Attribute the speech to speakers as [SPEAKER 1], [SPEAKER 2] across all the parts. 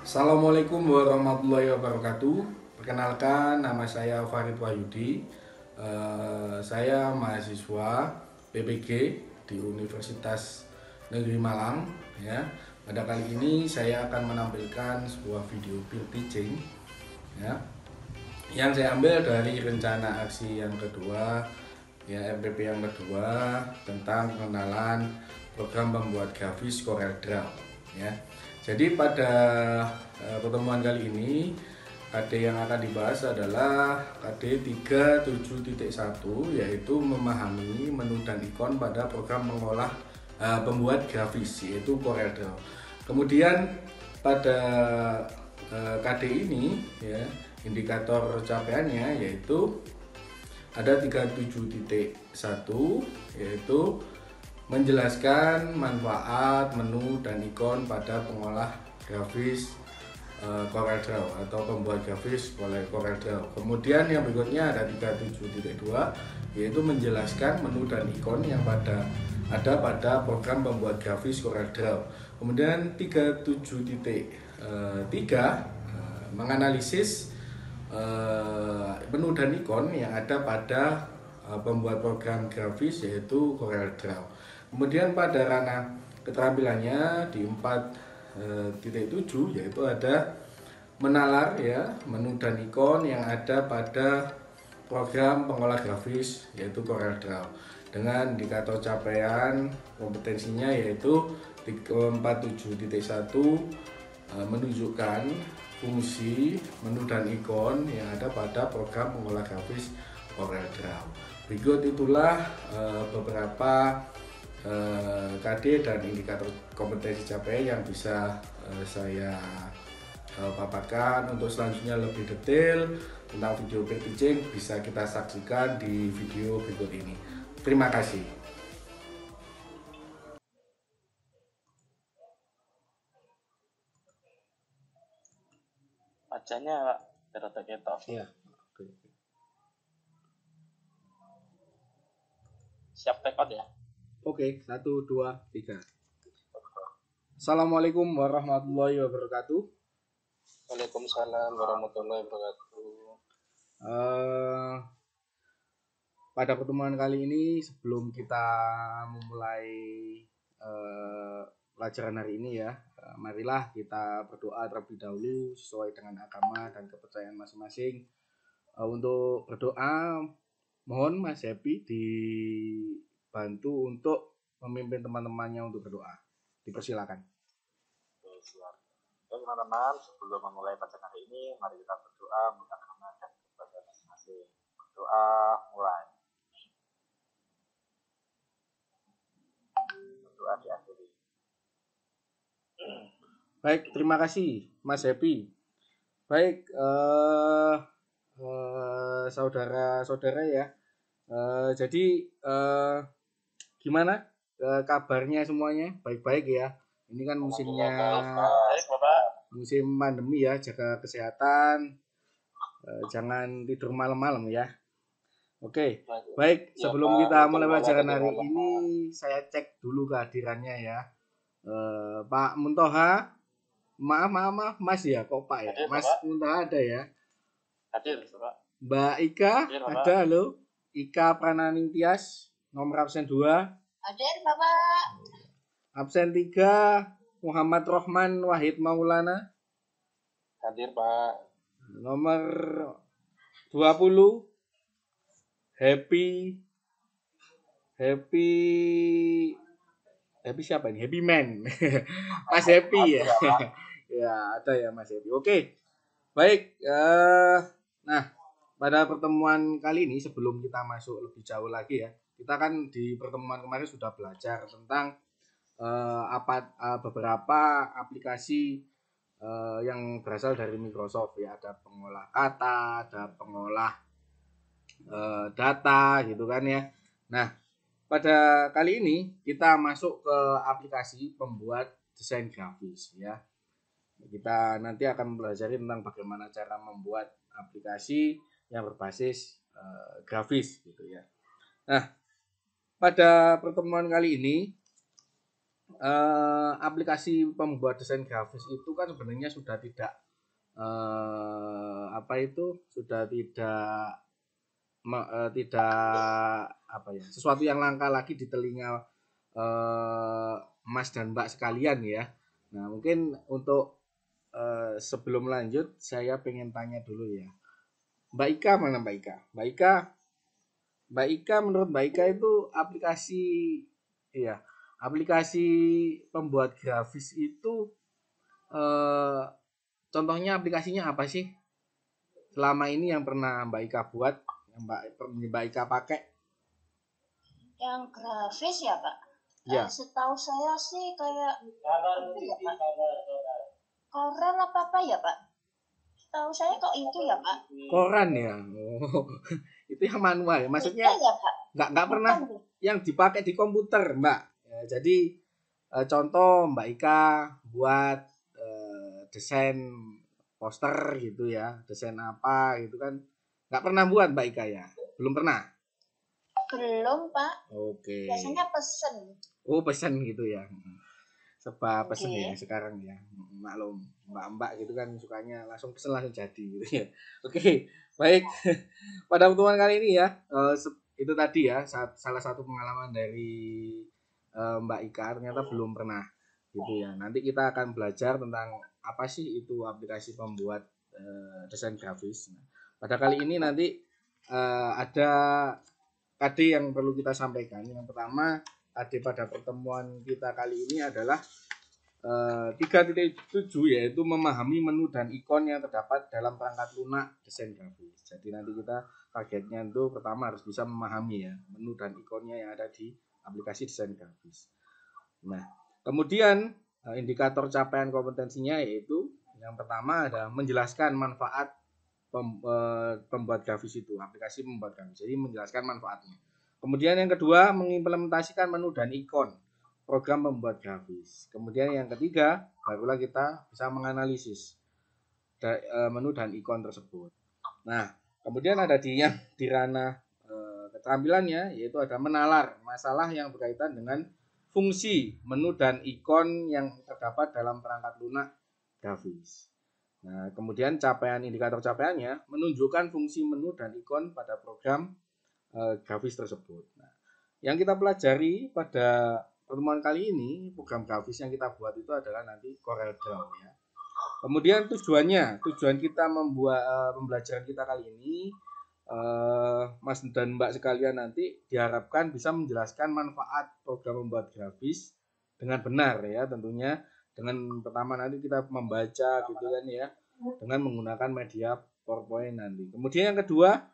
[SPEAKER 1] Assalamualaikum warahmatullahi wabarakatuh. Perkenalkan, nama saya Farid Wahyudi. Saya mahasiswa PPG di Universitas Negeri Malang. Ya, pada kali ini saya akan menampilkan sebuah video peer teaching, ya, yang saya ambil dari rencana aksi yang kedua, ya RPP yang kedua tentang pengenalan program pembuat grafis CorelDRAW, ya. Jadi pada pertemuan kali ini KD yang akan dibahas adalah KD 37.1, yaitu memahami menu dan ikon pada program pembuat grafis yaitu CorelDRAW. Kemudian pada KD ini, ya, indikator capaiannya yaitu ada 37.1, yaitu menjelaskan manfaat menu dan ikon pada pengolah grafis CorelDRAW atau pembuat grafis oleh CorelDRAW. Kemudian yang berikutnya ada 37.2, yaitu menjelaskan menu dan ikon yang ada pada program pembuat grafis CorelDRAW. Kemudian 37.3 menganalisis menu dan ikon yang ada pada pembuat program grafis yaitu CorelDRAW. Kemudian pada ranah keterampilannya di 4.7 yaitu ada menalar, ya, menu dan ikon yang ada pada program pengolah grafis yaitu CorelDRAW dengan indikator capaian kompetensinya yaitu 47.1 menunjukkan fungsi menu dan ikon yang ada pada program pengolah grafis CorelDRAW. Berikut itulah beberapa KD dan indikator kompetensi capaian yang bisa saya paparkan. Untuk selanjutnya lebih detail tentang video peer teaching bisa kita saksikan di video berikut ini. Terima kasih.
[SPEAKER 2] Wajahnya rada ketok.
[SPEAKER 1] Ya.
[SPEAKER 2] Siap rekod ya?
[SPEAKER 1] Oke, 1, 2, 3. Assalamualaikum warahmatullahi wabarakatuh.
[SPEAKER 2] Waalaikumsalam warahmatullahi wabarakatuh.
[SPEAKER 1] Pada pertemuan kali ini, sebelum kita memulai pelajaran hari ini, ya, marilah kita berdoa terlebih dahulu sesuai dengan agama dan kepercayaan masing-masing. Untuk berdoa, mohon Mas Happy dibantu untuk memimpin teman-temannya untuk berdoa. Dipersilakan.
[SPEAKER 2] Siap. Ya teman-teman, sebelum memulai bacaan hari ini, mari kita berdoa minta rahmat dan kepercayaan masing-masing. Berdoa mulai. Berdoa diakhiri.
[SPEAKER 1] Baik, terima kasih Mas Happy. Baik, saudara-saudara, ya. Jadi gimana kabarnya semuanya? Baik-baik ya. Ini kan musimnya musim pandemi ya, jaga kesehatan, jangan tidur malam-malam ya. Oke, baik, sebelum kita mulai pelajaran hari ini, saya cek dulu kehadirannya ya. Pak Muntoha, maaf Mas ya, kok Pak ya? Mas Muntoha ada ya?
[SPEAKER 2] Hadir, Bapak.
[SPEAKER 1] Mbak Ika ada, halo. Ika Prananingtyas, nomor absen 2.
[SPEAKER 3] Hadir, Bapak.
[SPEAKER 1] Absen 3, Muhammad Rohman Wahid Maulana.
[SPEAKER 2] Hadir, Pak.
[SPEAKER 1] Nomor 20, Happy siapa ini? Happy Man. Mas Happy ya. Ya, ada ya Mas Happy. Oke. Baik, nah, pada pertemuan kali ini sebelum kita masuk lebih jauh lagi ya, kita kan di pertemuan kemarin sudah belajar tentang beberapa aplikasi yang berasal dari Microsoft ya. Ada pengolah kata, ada pengolah data gitu kan ya. Nah, pada kali ini kita masuk ke aplikasi pembuat desain grafis ya. Kita nanti akan mempelajari tentang bagaimana cara membuat aplikasi yang berbasis grafis gitu ya. Nah, pada pertemuan kali ini aplikasi pembuat desain grafis itu kan sebenarnya sudah tidak sudah tidak apa ya, sesuatu yang langka lagi di telinga Mas dan Mbak sekalian ya. Nah, mungkin untuk sebelum lanjut saya pengen tanya dulu ya. Mbak Ika mana Mbak Ika? Mbak Ika menurut Mbak Ika itu iya, aplikasi pembuat grafis itu eh, contohnya aplikasinya apa sih? Selama ini yang pernah Mbak Ika buat, yang Mbak Ika pakai?
[SPEAKER 3] Yang grafis ya Pak?
[SPEAKER 1] Ya.
[SPEAKER 3] Setahu saya sih kayak apa ya Pak? Koran apa ya Pak? Setahu saya kok itu ya Pak.
[SPEAKER 1] Koran ya. Oh, itu yang manual. Maksudnya
[SPEAKER 3] ya, Pak?
[SPEAKER 1] nggak pernah yang dipakai di komputer, Mbak. Ya, jadi contoh Mbak Ika buat desain poster gitu ya, desain apa gitu kan, nggak pernah buat Mbak Ika ya? Belum pernah?
[SPEAKER 3] Belum Pak.
[SPEAKER 1] Oke.
[SPEAKER 3] Biasanya pesen.
[SPEAKER 1] Oh, pesen gitu ya. Serba pesen ya sekarang ya, maklum mbak-mbak gitu kan sukanya langsung pesen langsung jadi gitu ya. Oke, baik. Pada pertemuan kali ini ya, itu tadi ya salah satu pengalaman dari Mbak Ika, ternyata belum pernah gitu ya. Nanti kita akan belajar tentang apa sih itu aplikasi pembuat desain grafis. Nah, pada kali ini nanti ada KD yang perlu kita sampaikan. Yang pertama, KD pada pertemuan kita kali ini adalah 3.7, yaitu memahami menu dan ikon yang terdapat dalam perangkat lunak desain grafis. Jadi nanti kita targetnya itu pertama harus bisa memahami ya menu dan ikonnya yang ada di aplikasi desain grafis. Nah, kemudian indikator capaian kompetensinya yaitu yang pertama ada menjelaskan manfaat pembuat grafis itu, aplikasi pembuat grafis. Jadi menjelaskan manfaatnya. Kemudian yang kedua, mengimplementasikan menu dan ikon program pembuat grafis. Kemudian yang ketiga, barulah kita bisa menganalisis menu dan ikon tersebut. Nah, kemudian ada di ranah keterampilannya, yaitu ada menalar masalah yang berkaitan dengan fungsi menu dan ikon yang terdapat dalam perangkat lunak grafis. Nah, kemudian indikator capaiannya menunjukkan fungsi menu dan ikon pada program grafis tersebut. Nah, yang kita pelajari pada pertemuan kali ini, program grafis yang kita buat itu adalah nanti CorelDRAW ya. Kemudian tujuan kita membuat pembelajaran kita kali ini, Mas dan Mbak sekalian nanti diharapkan bisa menjelaskan manfaat program membuat grafis dengan benar ya, tentunya dengan pertama nanti kita membaca gitu kan ya, dengan menggunakan media PowerPoint nanti. Kemudian yang kedua,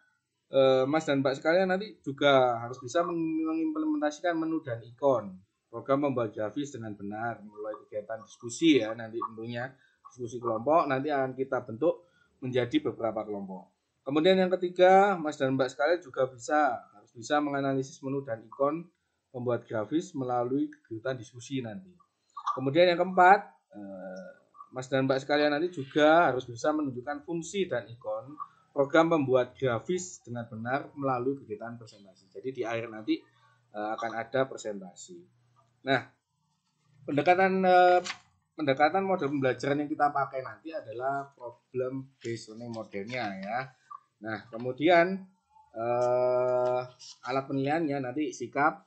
[SPEAKER 1] Mas dan Mbak sekalian nanti juga harus bisa mengimplementasikan menu dan ikon program membuat grafis dengan benar mulai kegiatan diskusi ya, nanti tentunya diskusi kelompok nanti akan kita bentuk menjadi beberapa kelompok. Kemudian yang ketiga, Mas dan Mbak sekalian juga harus bisa menganalisis menu dan ikon pembuat grafis melalui kegiatan diskusi nanti. Kemudian yang keempat, Mas dan Mbak sekalian nanti juga harus bisa menunjukkan fungsi dan ikon program pembuat grafis dengan benar melalui kegiatan presentasi. Jadi di akhir nanti akan ada presentasi. Nah, pendekatan model pembelajaran yang kita pakai nanti adalah problem based learning modelnya ya. Nah, kemudian alat penilaiannya nanti sikap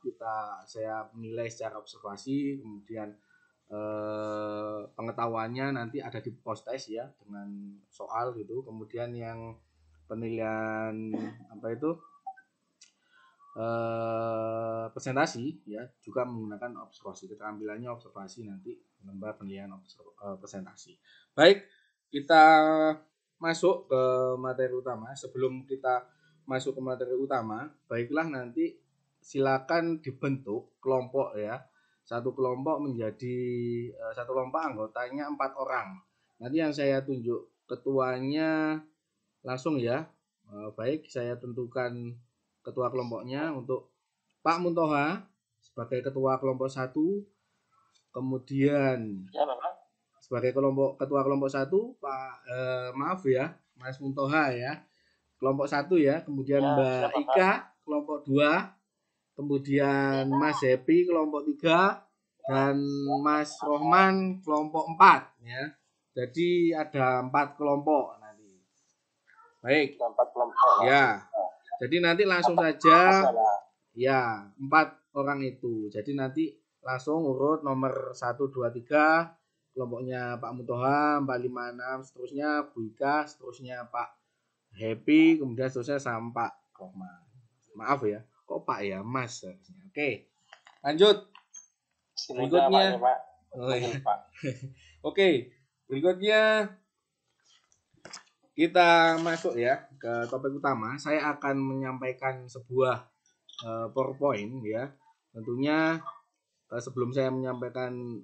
[SPEAKER 1] saya menilai secara observasi, kemudian pengetahuannya nanti ada di post test ya dengan soal gitu. Kemudian yang penilaian presentasi ya juga menggunakan observasi, keterampilannya observasi nanti lembar penilaian presentasi. Baik, kita masuk ke materi utama. Sebelum kita masuk ke materi utama, baiklah nanti silakan dibentuk kelompok ya. Satu kelompok anggotanya 4 orang. Nanti yang saya tunjuk ketuanya langsung ya. Baik, saya tentukan ketua kelompoknya untuk Pak Muntoha sebagai ketua kelompok 1. Kemudian
[SPEAKER 2] Ya, Bapak.
[SPEAKER 1] sebagai ketua kelompok 1 Pak maaf ya, Mas Muntoha ya. Kelompok 1 ya. Kemudian ya, Mbak Ika kelompok 2. Kemudian Mas Happy kelompok 3. dan Mas Rohman kelompok 4 ya. Jadi ada 4 kelompok nanti. Baik.
[SPEAKER 2] 4 kelompok.
[SPEAKER 1] Ya. Jadi nanti langsung saja ya 4 orang itu. Jadi nanti langsung urut nomor 1 2 3 kelompoknya Pak Mutoha, 456, seterusnya Bu Ika, seterusnya Pak Happy, kemudian seterusnya sampai Pak Rohman. Maaf ya, kok Pak ya, Mas harusnya. Oke. Lanjut. Berikutnya. Oh, ya. Oke. Berikutnya kita masuk ya ke topik utama. Saya akan menyampaikan sebuah PowerPoint ya. Tentunya sebelum saya menyampaikan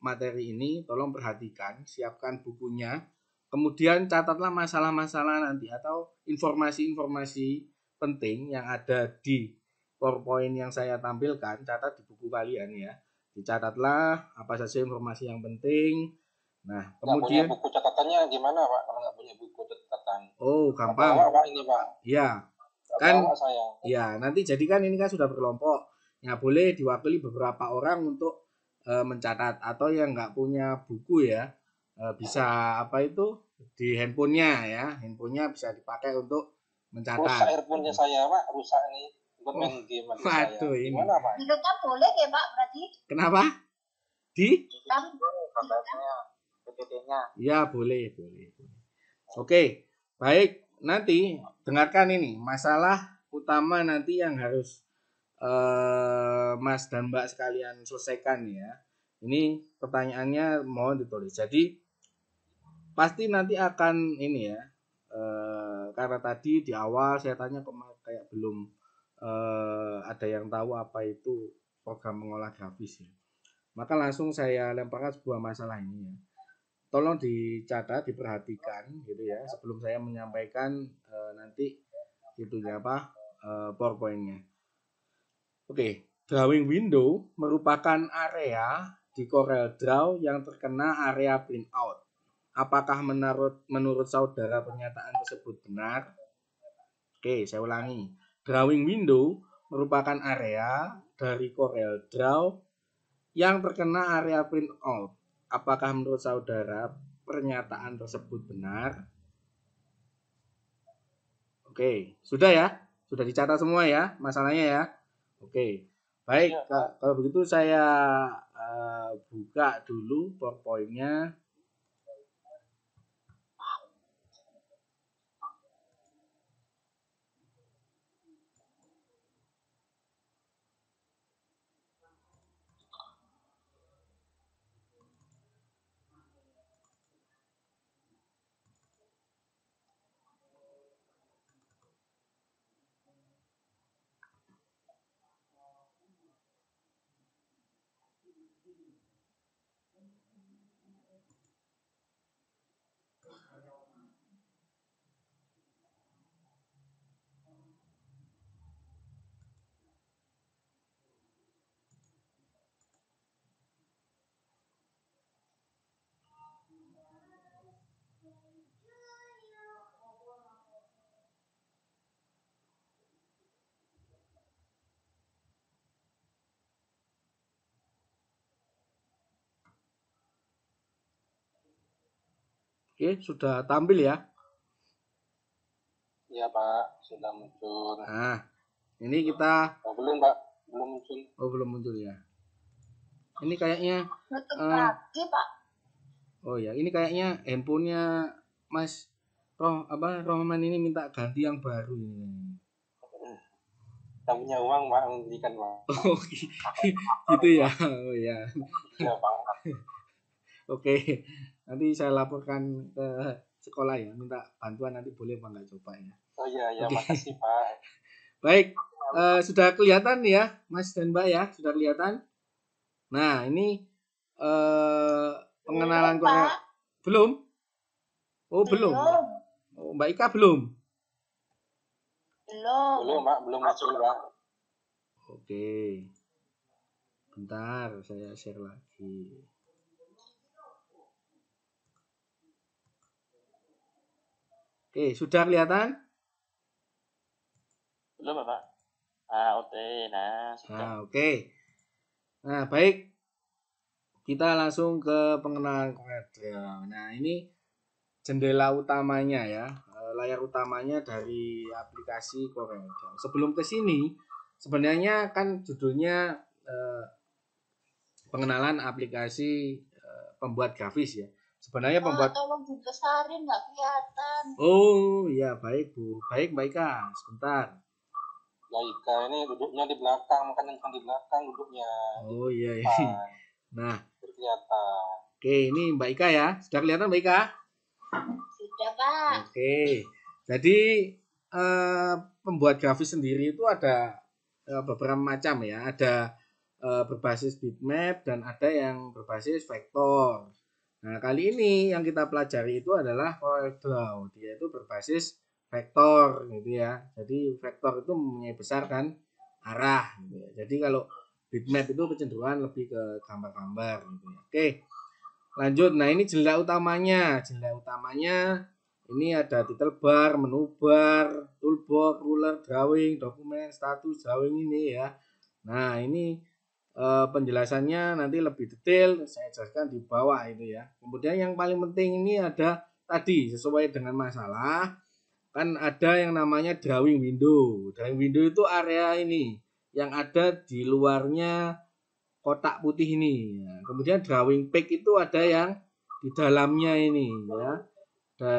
[SPEAKER 1] materi ini, tolong perhatikan, siapkan bukunya. Kemudian catatlah masalah-masalah nanti atau informasi-informasi penting yang ada di PowerPoint yang saya tampilkan, catat di buku kalian ya. Dicatatlah apa saja informasi yang penting. Nah, kemudian
[SPEAKER 2] buku catatannya gimana, Pak? Kalau nggak punya buku catatan.
[SPEAKER 1] Oh, gampang.
[SPEAKER 2] Pak ini, Pak.
[SPEAKER 1] Ya. Kan
[SPEAKER 2] saya.
[SPEAKER 1] Ya, nanti jadi kan ini kan sudah berkelompok. Ya, boleh diwakili beberapa orang untuk mencatat, atau yang nggak punya buku ya bisa apa itu di handphonenya ya, handphonenya bisa dipakai untuk mencatat.
[SPEAKER 2] Rusak handphonenya saya, Pak, rusak nih untuk main game saya.
[SPEAKER 1] Waduh, ini.
[SPEAKER 2] Gimana, Pak?
[SPEAKER 3] Direkam boleh ya, Pak, berarti?
[SPEAKER 1] Kenapa?
[SPEAKER 3] Direkam
[SPEAKER 2] PPT-nya.
[SPEAKER 1] Ya, boleh. Oke, baik. Nanti dengarkan ini masalah utama nanti yang harus Mas dan Mbak sekalian selesaikan ya. Ini pertanyaannya mohon ditulis. Jadi pasti nanti akan ini ya. Karena tadi di awal saya tanya kayak belum ada yang tahu apa itu program mengolah grafis ya. Maka langsung saya lemparkan sebuah masalah ini ya. Tolong dicatat, diperhatikan gitu ya sebelum saya menyampaikan nanti itunya apa PowerPoint-nya. Oke, drawing window merupakan area di Corel Draw yang terkena area printout. Apakah menurut saudara pernyataan tersebut benar? Oke, saya ulangi. Drawing window merupakan area dari Corel Draw yang terkena area printout. Apakah menurut saudara pernyataan tersebut benar? Oke, sudah ya? Sudah dicatat semua ya masalahnya ya? Oke, baik. Kalau begitu saya buka dulu PowerPoint-nya. Oke, sudah tampil ya?
[SPEAKER 2] Iya, Pak, sudah muncul.
[SPEAKER 1] Nah, ini kita
[SPEAKER 2] belum, Pak, belum muncul.
[SPEAKER 1] Oh, belum muncul ya. Ini kayaknya
[SPEAKER 3] lagi, Pak.
[SPEAKER 1] Oh ya, ini kayaknya handphonenya Mas Rohman ini minta ganti yang baru ini.
[SPEAKER 2] Tak punya uang, Pak, membelikan, Pak.
[SPEAKER 1] Oh, gitu ya. Oh ya.
[SPEAKER 2] Iya, Pak.
[SPEAKER 1] Oke, nanti saya laporkan ke sekolah ya, minta bantuan nanti boleh apa enggak coba ya.
[SPEAKER 2] Oh iya, makasih Pak.
[SPEAKER 1] Baik, sudah kelihatan ya Mas dan Mbak ya, sudah kelihatan. Nah ini pengenalan Corel. Belum? Oh belum. Oh, Mbak Ika belum?
[SPEAKER 3] Belum,
[SPEAKER 2] Pak, belum masuk Pak.
[SPEAKER 1] Oke, bentar saya share lagi. Oke, sudah kelihatan?
[SPEAKER 2] Belum, Pak. Oke, nah, sudah.
[SPEAKER 1] Nah, oke. Nah, baik. kita langsung ke pengenalan CorelDRAW. Nah, ini jendela utamanya ya, layar utamanya dari aplikasi CorelDRAW. Sebelum ke sini, sebenarnya kan judulnya pengenalan aplikasi pembuat grafis ya. Sebenarnya pembuat.
[SPEAKER 3] Tolong dibesarin, nggak kelihatan.
[SPEAKER 1] Oh ya, baik Bu, baik Mbak Ika, sebentar.
[SPEAKER 2] Mbak Ika ini duduknya di belakang, makanya bukan di belakang duduknya.
[SPEAKER 1] Oh iya, iya. Nah,
[SPEAKER 2] kelihatan.
[SPEAKER 1] Oke, ini Mbak Ika ya, sudah kelihatan Mbak Ika?
[SPEAKER 3] Sudah Pak.
[SPEAKER 1] Oke, jadi pembuat grafis sendiri itu ada beberapa macam ya, ada berbasis bitmap dan ada yang berbasis vektor. Nah, kali ini yang kita pelajari itu adalah CorelDRAW, dia itu berbasis vektor gitu ya. Jadi vektor itu mempunyai besar kan arah gitu ya. Jadi kalau bitmap itu kecenderungan lebih ke gambar-gambar gitu ya. Oke. Lanjut. Nah, ini jendela utamanya. Jendela utamanya ini ada title bar, menu bar, toolbox, ruler, drawing, dokumen, status, drawing ini ya. Nah, ini penjelasannya nanti lebih detail saya jelaskan di bawah itu ya. Kemudian yang paling penting ini ada tadi sesuai dengan masalah kan ada yang namanya drawing window. Drawing window itu area ini yang ada di luarnya kotak putih ini. Nah, kemudian drawing page itu ada yang di dalamnya ini ya.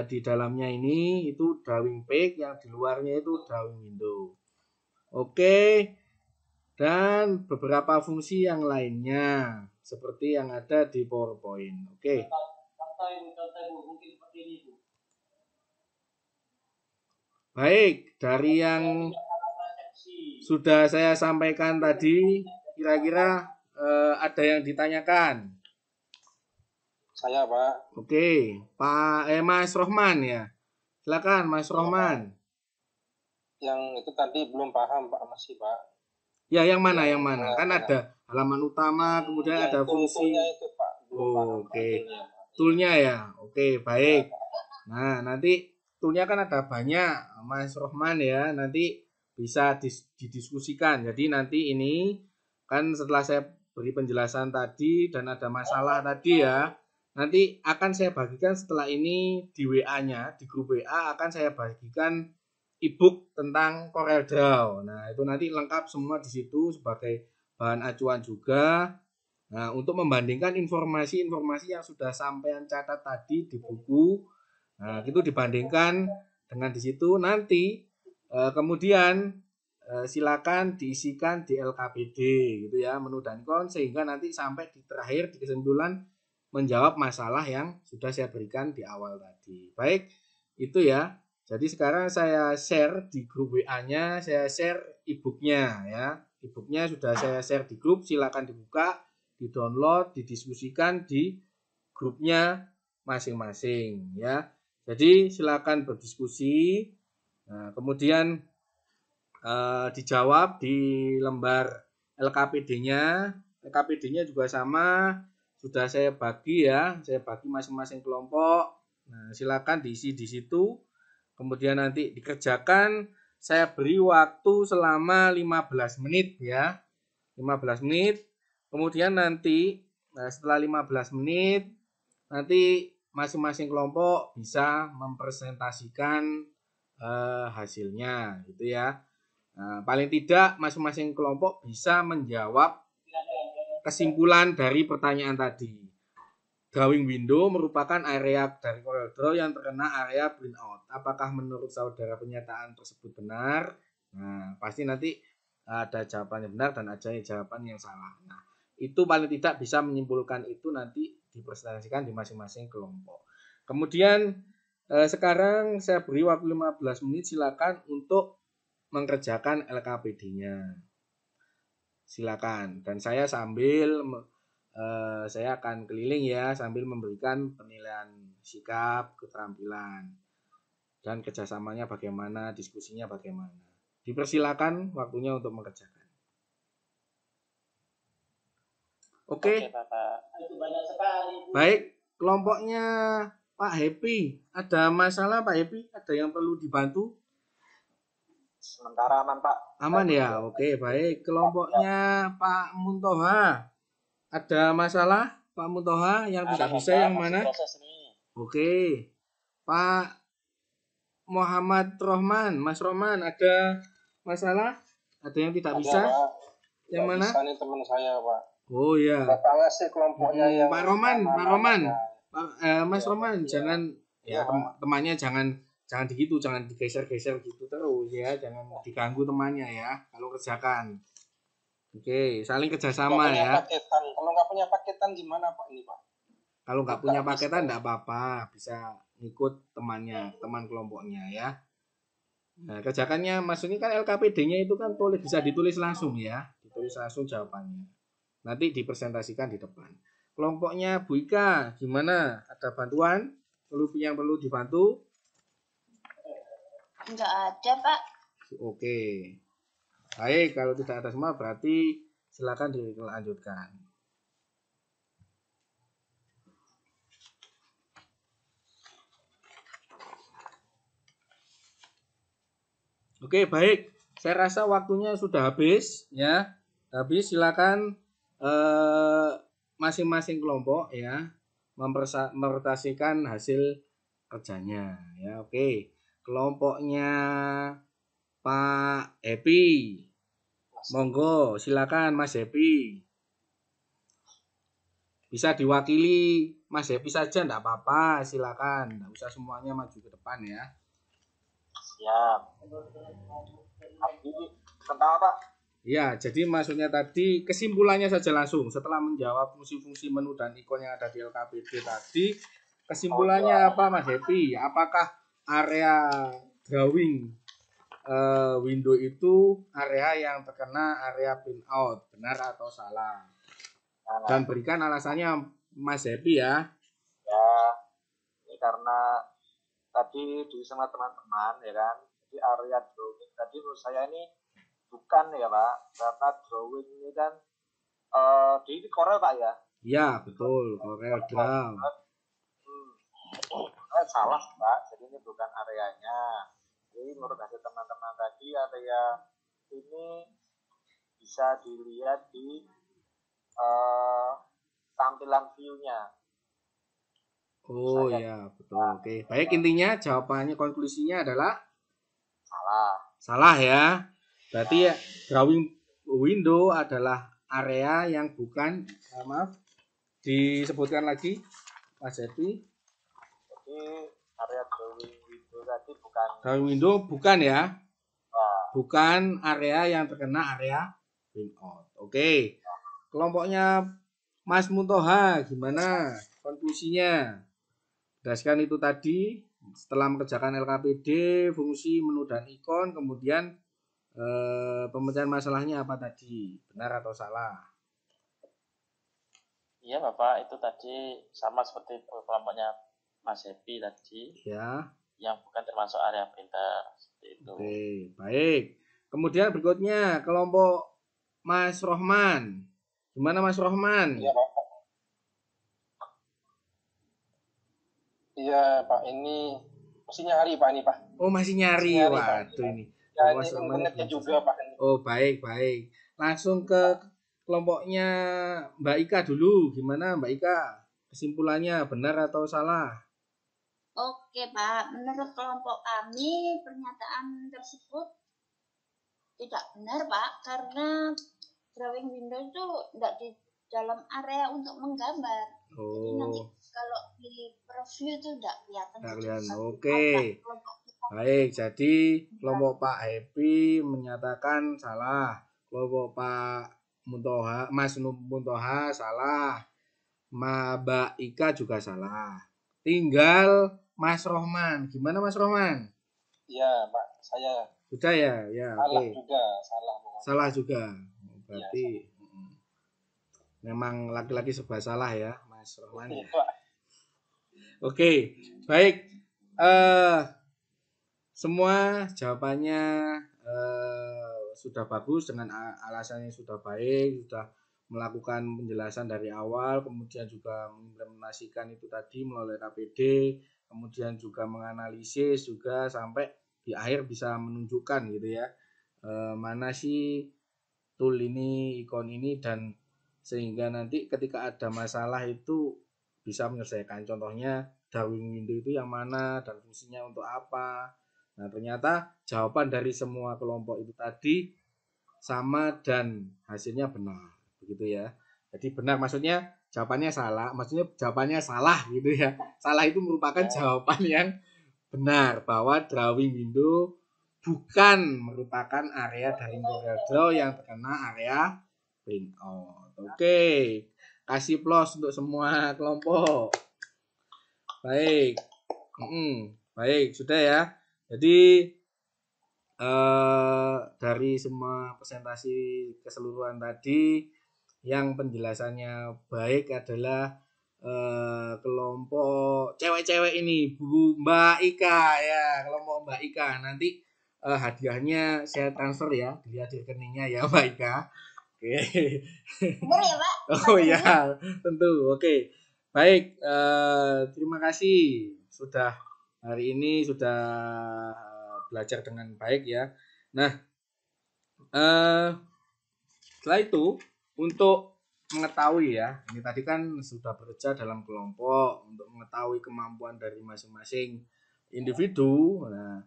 [SPEAKER 1] Di dalamnya ini itu drawing page, yang di luarnya itu drawing window. Oke. Dan beberapa fungsi yang lainnya seperti yang ada di PowerPoint. Oke. Baik, dari yang sudah saya sampaikan tadi, kira-kira ada yang ditanyakan?
[SPEAKER 2] Saya Pak.
[SPEAKER 1] Oke, Mas Rohman ya. Silakan Mas Rohman.
[SPEAKER 2] Yang itu tadi belum paham Pak, masih Pak.
[SPEAKER 1] Ya, yang mana? Yang mana? Kan ada halaman utama, kemudian
[SPEAKER 2] yang
[SPEAKER 1] ada fungsi.
[SPEAKER 2] itu Pak.
[SPEAKER 1] Oke. Toolnya ya. Oke, baik. Nah, nanti toolnya kan ada banyak, Mas Rohman ya. Nanti bisa didiskusikan. Jadi nanti ini kan setelah saya beri penjelasan tadi dan ada masalah tadi ya, nanti akan saya bagikan setelah ini di WA-nya, di grup WA akan saya bagikan e-book tentang CorelDRAW. Nah, itu nanti lengkap semua di situ sebagai bahan acuan juga. Nah, untuk membandingkan informasi-informasi yang sudah sampean catat tadi di buku, nah, itu dibandingkan dengan di situ nanti kemudian silakan diisikan di LKPD gitu ya, menu dan kon, sehingga nanti sampai di terakhir di kesimpulan menjawab masalah yang sudah saya berikan di awal tadi. Baik, itu ya. Jadi sekarang saya share di grup WA-nya, saya share e-booknya ya. E-booknya sudah saya share di grup, silakan dibuka, di-download, didiskusikan di grupnya masing-masing ya. Jadi silakan berdiskusi. Nah, kemudian dijawab di lembar LKPD-nya. LKPD-nya juga sama, sudah saya bagi ya, saya bagi masing-masing kelompok. Nah, silakan diisi di situ. Kemudian nanti dikerjakan, saya beri waktu selama 15 menit ya. 15 menit. Kemudian nanti setelah 15 menit nanti masing-masing kelompok bisa mempresentasikan hasilnya gitu ya. Nah, paling tidak masing-masing kelompok bisa menjawab kesimpulan dari pertanyaan tadi. Drawing window merupakan area dari CorelDRAW yang terkena area printout. Apakah menurut saudara pernyataan tersebut benar? Nah, pasti nanti ada jawaban yang benar dan ada jawaban yang salah. Nah, itu paling tidak bisa menyimpulkan itu nanti dipresentasikan di masing-masing kelompok. Kemudian sekarang saya beri waktu 15 menit, silakan untuk mengerjakan LKPD-nya. Silakan. Dan saya saya akan keliling ya sambil memberikan penilaian sikap, keterampilan, dan kerjasamanya bagaimana, diskusinya bagaimana. Dipersilakan waktunya untuk mengerjakan. Oke. Baik, kelompoknya Pak Happy. Ada masalah Pak Happy? Ada yang perlu dibantu?
[SPEAKER 2] Sementara aman Pak.
[SPEAKER 1] Aman ya? Oke, baik. Kelompoknya Pak Muntoha. Ada masalah? Pak Muntoha, yang tidak bisa yang mana? Oke. Pak Muhammad Rohman, Mas Rohman, ada masalah? Ada yang tidak bisa?
[SPEAKER 4] Pak.
[SPEAKER 1] Yang mana?
[SPEAKER 4] Bisa nih teman saya, Pak.
[SPEAKER 1] Oh ya.
[SPEAKER 4] Bapak ngasih kelompoknya yang
[SPEAKER 1] Pak Roman, Mas
[SPEAKER 4] Ya,
[SPEAKER 1] Roman,
[SPEAKER 4] ya.
[SPEAKER 1] jangan
[SPEAKER 4] Ya,
[SPEAKER 1] temannya jangan gitu, jangan digeser-geser gitu terus ya, jangan diganggu temannya ya. Kalau kerjakan, oke, saling kerjasama ya.
[SPEAKER 4] Paketan. Kalau nggak punya paketan gimana Pak ini Pak?
[SPEAKER 1] Kalau nggak punya paketan nggak apa-apa, bisa ngikut temannya, teman kelompoknya ya. Nah, kerjakannya Mas ini kan LKPD-nya itu kan bisa ditulis langsung ya, ditulis langsung jawabannya. Nanti dipresentasikan di depan. Kelompoknya Bu Ika, gimana? Ada bantuan? Yang perlu dibantu?
[SPEAKER 3] Enggak ada, Pak.
[SPEAKER 1] Oke. Baik, kalau tidak ada semua berarti silakan dilanjutkan. Oke, baik. Saya rasa waktunya sudah habis ya. Habis silakan masing-masing kelompok ya mempresentasikan hasil kerjanya ya. Oke. Kelompoknya Pak Happy. Monggo, silakan Mas Happy. Bisa diwakili Mas Happy saja enggak apa-apa, silakan. Enggak usah semuanya maju ke depan ya.
[SPEAKER 2] Siap. Tentang apa?
[SPEAKER 1] Ya, jadi maksudnya tadi kesimpulannya saja langsung. Setelah menjawab fungsi-fungsi menu dan ikon yang ada di LKPD tadi, kesimpulannya apa Mas Happy? Apakah area drawing window itu area yang terkena area pinout, benar atau salah? Dan berikan alasannya Mas Happy ya.
[SPEAKER 2] Ya, ini karena tadi di sama teman-teman ya kan, jadi area drawing tadi menurut saya ini bukan ya Pak, karena drawing ini kan di Corel Pak ya.
[SPEAKER 1] Iya betul, Corel Draw.
[SPEAKER 2] Salah Pak, jadi ini bukan areanya. Jadi menurut hasil teman-teman tadi area ini bisa dilihat di tampilan view-nya.
[SPEAKER 1] Oh ya betul, oke. Baik, intinya jawabannya konklusinya adalah salah ya. Berarti ya drawing window adalah area yang bukan, maaf, disebutkan lagi Mas Happy.
[SPEAKER 2] Jadi area drawing window tadi bukan.
[SPEAKER 1] Drawing window bukan ya. Bukan area yang terkena area pinout. Oke. Kelompoknya Mas Muntoha gimana konklusinya? Berdasarkan itu tadi, setelah mengerjakan LKPD, fungsi, menu, dan ikon, kemudian pemecahan masalahnya apa tadi? Benar atau salah?
[SPEAKER 5] Iya Bapak, itu tadi sama seperti kelompoknya Mas Happy tadi.
[SPEAKER 1] Ya.
[SPEAKER 5] Yang bukan termasuk area printer. Seperti itu.
[SPEAKER 1] Oke, baik. Kemudian berikutnya, kelompok Mas Rohman. Gimana Mas Rohman?
[SPEAKER 4] Iya Pak. Iya Pak, ini masih nyari Pak ini Pak.
[SPEAKER 1] Oh masih nyari, waduh ini.
[SPEAKER 4] Ya ini internetnya juga Pak.
[SPEAKER 1] Oh baik. Langsung ke kelompoknya Mbak Ika dulu. Gimana Mbak Ika? Kesimpulannya benar atau salah?
[SPEAKER 3] Oke Pak, menurut kelompok kami pernyataan tersebut tidak benar Pak, karena drawing window itu tidak di dalam area untuk menggambar. Jadi nanti kalau di preview itu tidak kelihatan.
[SPEAKER 1] Oke. Baik, jadi kelompok Pak Happy menyatakan salah. Kelompok Pak Muntoha, Mas Muntoha salah. Mbak Ika juga salah. Tinggal Mas Rohman. Gimana Mas Rohman?
[SPEAKER 4] Iya Pak, saya.
[SPEAKER 1] Sudah ya? Ya,
[SPEAKER 4] salah
[SPEAKER 1] oke.
[SPEAKER 4] Juga,
[SPEAKER 1] salah juga. Berarti ya, memang laki-laki serba salah ya, Mas Rohman. Ya. Oke, baik. Semua jawabannya sudah bagus dengan alasannya sudah baik, sudah melakukan penjelasan dari awal, kemudian juga mengimplementasikan itu tadi melalui KPD, kemudian juga menganalisis juga sampai di akhir bisa menunjukkan gitu ya, mana sih tool ini, ikon ini, dan sehingga nanti ketika ada masalah itu bisa menyelesaikan. Contohnya drawing window itu yang mana dan fungsinya untuk apa. Nah, ternyata jawaban dari semua kelompok itu tadi sama dan hasilnya benar, begitu ya. Jadi benar maksudnya jawabannya salah, maksudnya jawabannya salah gitu ya. Salah itu merupakan jawaban yang benar bahwa drawing window bukan merupakan area dari CorelDRAW yang terkena area printout. Oke, kasih plus untuk semua kelompok. Baik, baik sudah ya. Jadi dari semua presentasi keseluruhan tadi yang penjelasannya baik adalah kelompok cewek-cewek ini, Bu Mbak Ika ya, kelompok Mbak Ika. Nanti hadiahnya saya transfer ya, dilihat di rekeningnya ya Mbak Ika. Oke.
[SPEAKER 3] Bener ya Pak?
[SPEAKER 1] Oh iya, tentu. Oke. Baik, terima kasih sudah hari ini sudah belajar dengan baik ya. Nah, setelah itu untuk mengetahui ya, ini tadi kan sudah bekerja dalam kelompok untuk mengetahui kemampuan dari masing-masing individu. Nah,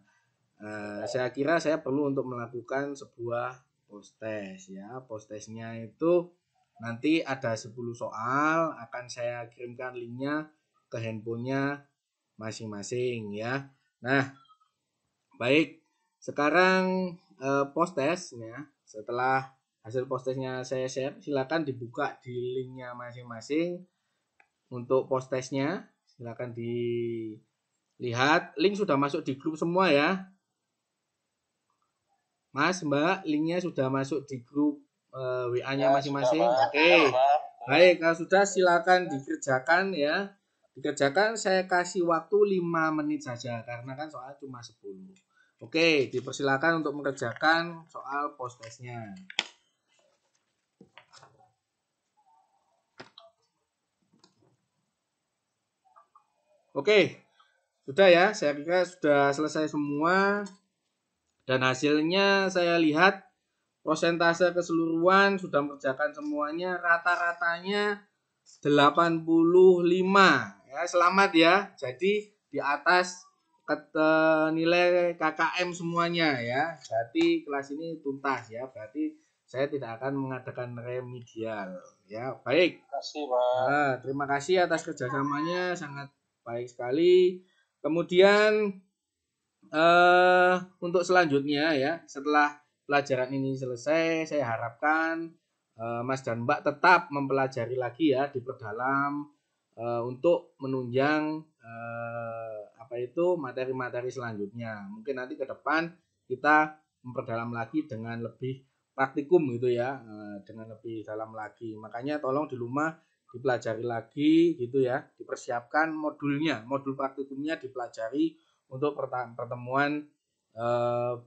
[SPEAKER 1] saya kira saya perlu untuk melakukan sebuah post test ya. Post testnya itu nanti ada 10 soal, akan saya kirimkan linknya ke handphonenya masing-masing ya. Nah, baik, sekarang post testnya, setelah hasil post testnya saya share, silakan dibuka di linknya masing-masing. Untuk post testnya silakan dilihat, link sudah masuk di grup semua ya. Mas, Mbak, linknya sudah masuk di grup WA-nya masing-masing. Oke. Baik, kalau sudah silakan dikerjakan ya. Dikerjakan, saya kasih waktu 5 menit saja karena kan soal cuma 10. Oke, dipersilakan untuk mengerjakan soal post testnya. Oke, sudah ya, saya kira sudah selesai semua. Dan hasilnya saya lihat prosentase keseluruhan sudah mengerjakan semuanya, rata-ratanya 85 ya. Selamat ya, jadi di atas nilai KKM semuanya ya. Berarti kelas ini tuntas ya, berarti saya tidak akan mengadakan remedial ya. Baik,
[SPEAKER 4] Terima kasih, Pak.
[SPEAKER 1] terima kasih atas kerjasamanya, sangat baik sekali. Kemudian untuk selanjutnya ya, setelah pelajaran ini selesai, saya harapkan Mas dan Mbak tetap mempelajari lagi ya, diperdalam untuk menunjang materi-materi selanjutnya. Mungkin nanti ke depan kita memperdalam lagi dengan lebih praktikum gitu ya, dengan lebih dalam lagi. Makanya tolong di rumah dipelajari lagi gitu ya, dipersiapkan modulnya, modul praktikumnya dipelajari untuk pertemuan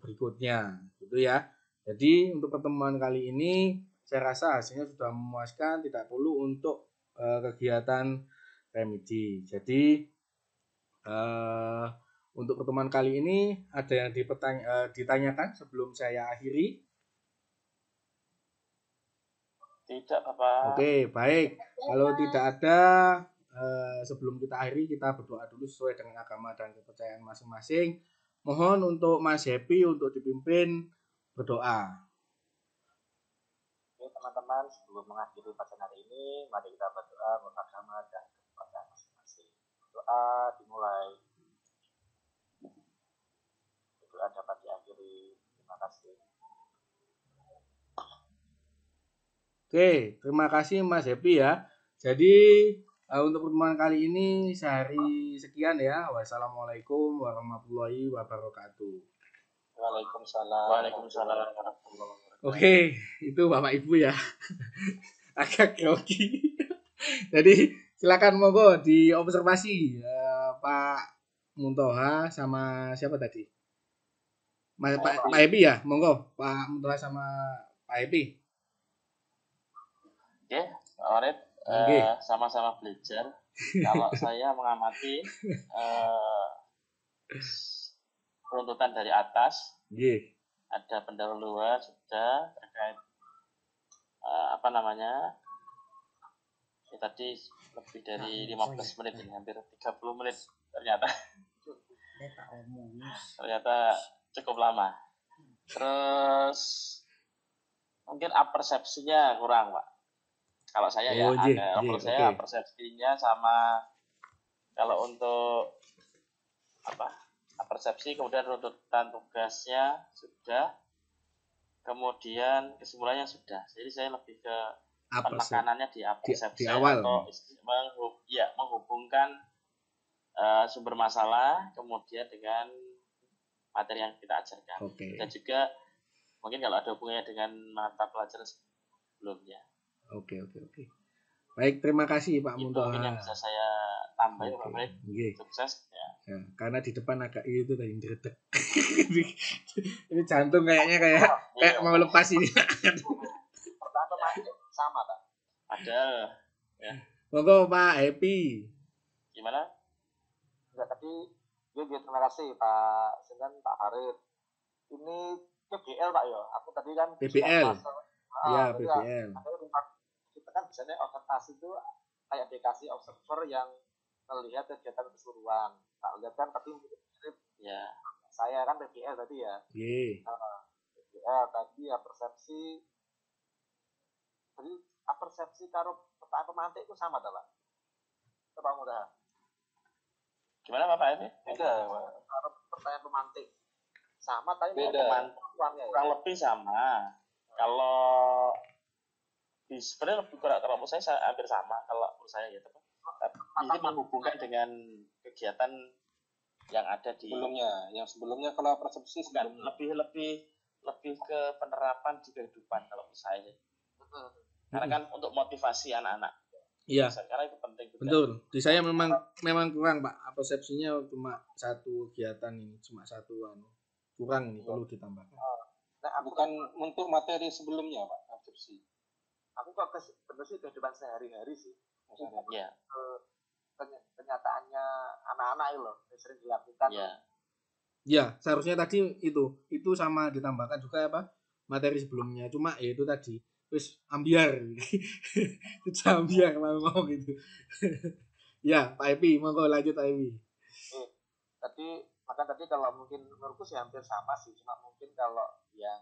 [SPEAKER 1] berikutnya gitu ya. Jadi untuk pertemuan kali ini saya rasa hasilnya sudah memuaskan, tidak perlu untuk kegiatan remedi. Jadi untuk pertemuan kali ini ada yang ditanyakan sebelum saya akhiri?
[SPEAKER 5] Tidak, Bapak.
[SPEAKER 1] Oke, baik. Kalau tidak ada, sebelum kita akhiri, kita berdoa dulu sesuai dengan agama dan kepercayaan masing-masing. Mohon untuk Mas Happy untuk dipimpin berdoa.
[SPEAKER 2] Oke teman-teman, sebelum mengakhiri pelajaran hari ini, mari kita berdoa menurut agama dan kepercayaan masing-masing. Doa dimulai. Doa dapat diakhiri. Terima kasih.
[SPEAKER 1] Oke, terima kasih Mas Happy ya. Jadi untuk pertemuan kali ini sehari sekian ya. Wassalamualaikum warahmatullahi wabarakatuh.
[SPEAKER 4] Waalaikumsalam.
[SPEAKER 5] Waalaikumsalam warahmatullahi wabarakatuh.
[SPEAKER 1] Oke, itu Bapak Ibu ya. Agak grogi. Jadi silakan monggo diobservasi Pak Muntoha sama siapa tadi? Pak Happy ya, monggo Pak Muntoha sama Pak Happy.
[SPEAKER 5] Oke, Pak Warid, sama-sama belajar. Kalau saya mengamati runtutan dari atas, ada pendahuluan sudah terkait Ya, tadi lebih dari 15 menit ini, hampir 30 menit ternyata. Ternyata cukup lama. Terus mungkin persepsinya kurang, Pak. Kalau saya ya ada, kalau saya persepsinya sama. Kalau untuk persepsi, kemudian runtutan tugasnya sudah, kemudian kesimpulannya sudah. Jadi saya lebih ke penekanannya di persepsi
[SPEAKER 6] di awal
[SPEAKER 5] atau menghubungkan sumber masalah kemudian dengan materi yang kita ajarkan. Dan juga mungkin kalau ada hubungannya dengan mata pelajaran sebelumnya.
[SPEAKER 6] Oke. Baik, terima kasih Pak Muntoha.
[SPEAKER 5] Itu mungkin yang bisa saya tambahin, Pak Fred. Sukses ya.
[SPEAKER 6] Karena di depan agak itu tadi ngedredeg. Ini jantung kayaknya kayak mau lepas ini.
[SPEAKER 2] Pertama sama kan?
[SPEAKER 5] Ada. Ya.
[SPEAKER 6] Monggo Pak Happy.
[SPEAKER 5] Gimana?
[SPEAKER 2] Enggak, tadi terima kasih Pak Sinan, Pak Farid. Ini PBL Pak ya. Aku tadi kan
[SPEAKER 6] PBL. Iya, PBL.
[SPEAKER 2] Kita kan biasanya observasi itu kayak dikasih observer yang melihat kegiatan keseluruhan. Pak lihat kan tadi mirip
[SPEAKER 5] ya.
[SPEAKER 2] Saya kan PBL tadi ya.
[SPEAKER 6] Iya.
[SPEAKER 2] PBL tadi ya persepsi. Jadi persepsi karo pertanyaan pemantik itu sama tak Pak? Coba mudah.
[SPEAKER 5] Gimana Pak ini?
[SPEAKER 2] Beda. Karo pertanyaan pemantik sama tapi
[SPEAKER 5] beda. Kurang lebih sama. Kalau sebenarnya lebih kurang, kalau menurut saya hampir sama kalau menurut saya gitu. Ini menghubungkan dengan kegiatan yang ada di sebelumnya kalau persepsi lebih ke penerapan di kehidupan kalau menurut saya. Karena kan untuk motivasi anak-anak.
[SPEAKER 6] Iya.
[SPEAKER 5] Karena itu penting juga.
[SPEAKER 6] Betul. Di saya memang kurang Pak. Persepsinya cuma satu kegiatan ini, cuma satu kurang ini, perlu ditambahkan.
[SPEAKER 2] Nah, bukan untuk materi sebelumnya Pak, persepsi. Aku kok bener sih kehidupan sehari-hari sih.
[SPEAKER 5] Iya.
[SPEAKER 2] Kenyataannya anak-anak itu loh, yang sering dilakukan.
[SPEAKER 5] Iya.
[SPEAKER 6] Ya, seharusnya tadi itu sama ditambahkan juga ya Pak, materi sebelumnya. Cuma ya itu tadi, terus ambiar. Itu ambiar mau gitu. Ya, Pak Epi, monggo lanjut Pak Epi.
[SPEAKER 2] Tadi kalau mungkin menurutku sih hampir sama sih, cuma mungkin kalau yang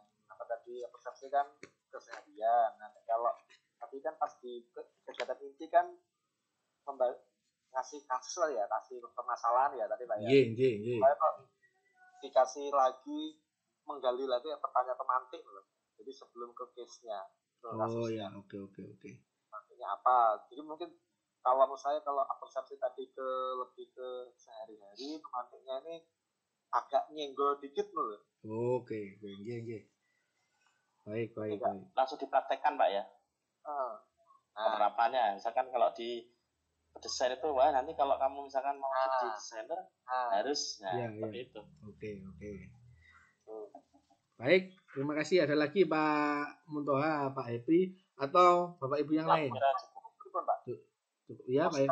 [SPEAKER 2] persepsi kan keseharian. Nah, kalau tapi kan pas di kegiatan inti kan ngasih kasus lah ya, kasih permasalahan ya tadi Pak ya.
[SPEAKER 6] Iya.
[SPEAKER 2] Dikasih lagi, menggali lagi pertanyaan pemantik loh. Jadi sebelum ke case-nya.
[SPEAKER 6] Oh ya, oke.
[SPEAKER 2] Nantinya apa? Jadi mungkin kalau menurut saya kalau persepsi tadi lebih ke sehari-hari, pemantiknya ini agak nyenggol dikit loh.
[SPEAKER 6] Oke. Baik.
[SPEAKER 5] Langsung dipraktekkan Pak ya. Penerapannya, misalkan kalau di desain itu, wah nanti kalau kamu misalkan mau jadi desainer harus seperti itu.
[SPEAKER 6] Oke. Baik, terima kasih. Ada lagi Pak Muntoha, Pak Happy, atau Bapak Ibu yang lain? Cukup. Iya Pak.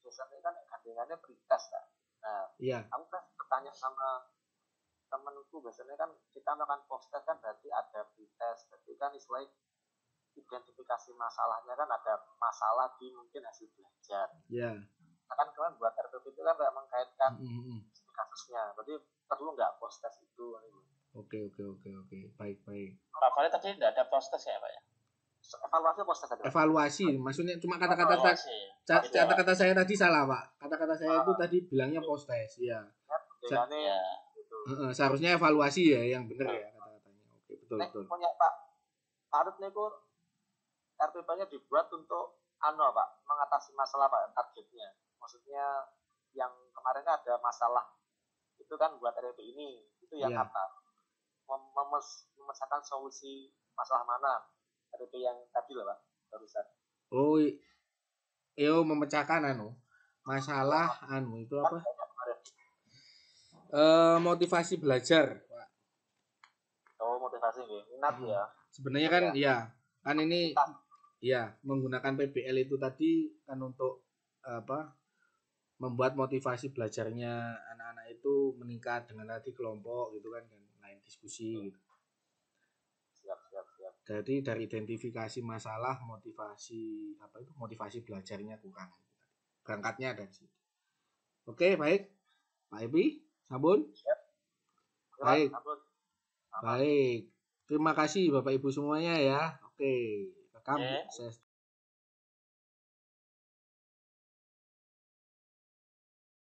[SPEAKER 2] Biasanya kan gandengannya prioritas kan. Nah,
[SPEAKER 6] iya.
[SPEAKER 2] Aku kan bertanya sama temanku, biasanya kan kita melakukan post test kan berarti ada pretest, berarti kan istilahnya identifikasi masalahnya kan ada masalah di mungkin hasil belajar.
[SPEAKER 6] Iya.
[SPEAKER 2] Nah, kan kalian buat RPP itu kan mengkaitkan kasusnya, berarti perlu nggak post test itu?
[SPEAKER 6] Oke. Baik.
[SPEAKER 5] Pak Farid tadi tidak ada post test ya Pak ya?
[SPEAKER 6] Evaluasi, maksudnya cuma kata-kata saya tadi salah Pak. Kata-kata saya itu tadi bilangnya post test, ya. Seharusnya evaluasi ya yang benar ya kata-katanya. Oke, betul.
[SPEAKER 2] Punya Pak Farid niku RPP-nya dibuat untuk Pak, mengatasi masalah Pak, targetnya. Maksudnya yang kemarin ada masalah itu kan buat RPP ini, itu yang apa? Memecahkan solusi masalah mana? RPP yang tadi lah Pak, barusan.
[SPEAKER 6] Oh, memecahkan masalah itu apa? Motivasi belajar, Pak.
[SPEAKER 2] Oh, motivasi nggih. Minat ya.
[SPEAKER 6] Sebenarnya kan kan ini menggunakan PBL itu tadi kan untuk membuat motivasi belajarnya anak-anak itu meningkat dengan tadi kelompok gitu kan lain diskusi gitu.
[SPEAKER 2] Siap.
[SPEAKER 6] Jadi dari identifikasi masalah, motivasi belajarnya kurang. Berangkatnya dari situ. Oke, baik. Pak Ebi, Sabun. Baik. Baik. Terima kasih Bapak Ibu semuanya ya. Oke, rekam.
[SPEAKER 5] Oke.
[SPEAKER 6] Saya